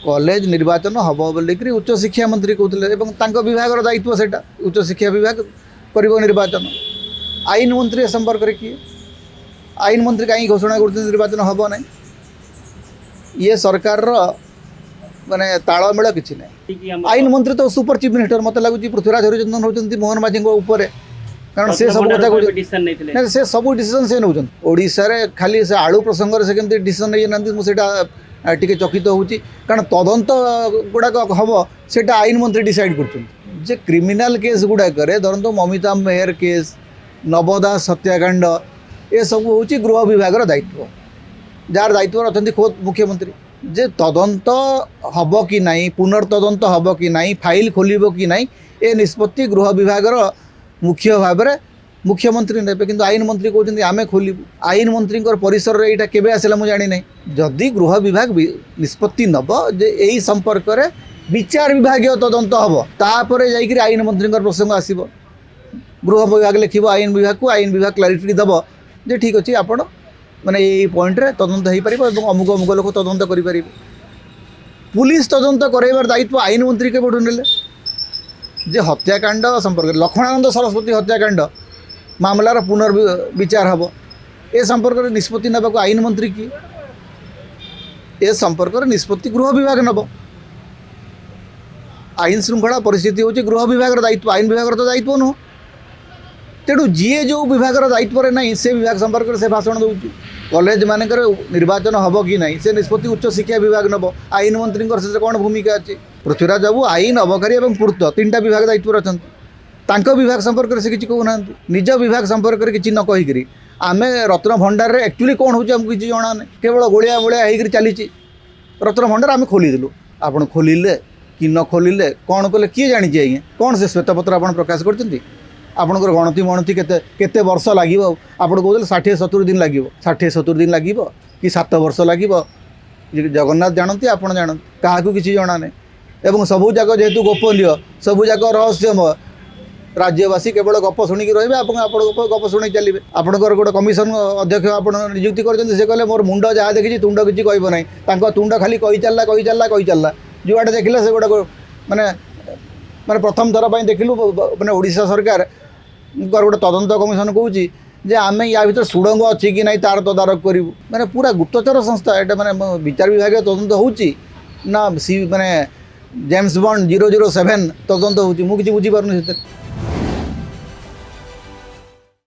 College निर्वाचन हम बोलिक उच्च शिक्षा मंत्री कहते विभाग दायित्व से उच्च शिक्षा विभाग कर निर्वाचन आईन मंत्री संपर्क में किए आईन मंत्री कहीं घोषणा कर निर्वाचन हम ना ये सरकार माने तालमेल किसी ना आईन मंत्री तो सुपर चीफ मिनिस्टर मत लगुच पृथ्वीराज हरिचंदन होती मोहन माझी कारण से सब कथा से सब डिसीजन से नौकरी ओडिशा रे खाली से आलू प्रसंग से केमती डिसीजन नहीं ना मुझे टी चकित होची कारण तदंत गुड़ाक हम से आईन मंत्री डिसाइड कर क्रिमिनाल केस गुड़ाक धरतु ममिता मेहर केस नवदास हत्याकांड ये सब हूँ गृह विभाग दायित्व जार दायित्व अच्छा खोद मुख्यमंत्री जे तदंत हम कि नहीं पुनर्तदंत हम कि नहीं फाइल खोल कि नहीं ए निष्पत्ति गृह विभाग मुख्य भाव में मुख्यमंत्री ने कि आईन मंत्री कहते आम खोलू आईन मंत्री परिसर में यहाँ केवे आसला मुझे जानी ना जदि गृह विभाग निष्पत्ति नब जे यही संपर्क में विचार विभाग तदंत हम तापर जाकर आईन मंत्री प्रसंग आसब गृह विभाग लिखो आईन विभाग को आईन विभाग क्लारिटी दब जे ठीक अच्छे आपण माने ये पॉइंट रे तदंत हो पार अमुक अमुक लोक तदंत करें पुलिस तदंत करार दायित्व आईन मंत्री के बढ़ू ने जे हत्याकांड संपर्क लक्ष्मणानंद सरस्वती हत्याकांड मामलार पुनर्विचार हम ए संपर्क में निष्पत्ति नवा को आईन मंत्री किए ए संपर्क में निष्पत्ति गृह विभाग नब आईन श्रृंखला परिस्थिति हूँ गृह विभाग दायित्व आईन विभाग तो दायित्व नुह तेणु जीए जो विभाग दायित्व ना से विभाग संपर्क में से भाषण दूसरी कॉलेज मानक निर्वाचन हम कि नहीं से निष्पत्ति उच्च शिक्षा विभाग नब आईन मंत्री से कौन भूमिका अच्छी पृथ्वीराज बाबू आईन अबकारी और पूर्त तीन विभाग दायित्व अच्छा विभाग संपर्क में से किसी कहना निज विभाग संपर्क में किसी न कहीकि आम रत्न भंडार में एक्चुअली कौन हो किसी जना ना केवल गोलिया गोलिया होकर चली रत्न भंडार आम खोलीदेलु आप खोलिले कि न खोलिले कौन कले किए जानी आज्ञा कौन से श्वेतपत्र आप प्रकाश कर आपंकर गणति मणति केते वर्ष लगे आप कहते 60-70 दिन लगे 60-70 दिन लगे कि 7 वर्ष लगे जगन्नाथ जानती आप जानती क्या किसी जना ना एवं सबू जाक जेहेतु गोपनीय सबू जाक रहस्यमय राज्यवासी केवल गप शुणिक रही गप शुणी चलिए आपंकर गोटे कमिशन अध्यक्ष आप नियुक्ति कर मोर मुंड जहाँ देखी तुंड किसी कहना तुंड खाली कही चलला जुआड़े देखिले से गोटे माने माने प्रथम थर पर देखिलु माने ओडिशा सरकार गोटे तदंत कमिशन कौच आम या भर सुड़ंग अच्छी कि नहीं तार तदारक करूँ माने पूरा गुप्तचर संस्था एटा माने विचार विभाग तदंत होची ना सी माने जेम्स बॉन्ड 007 तदंत होची मु किसी बुझी पारुनी।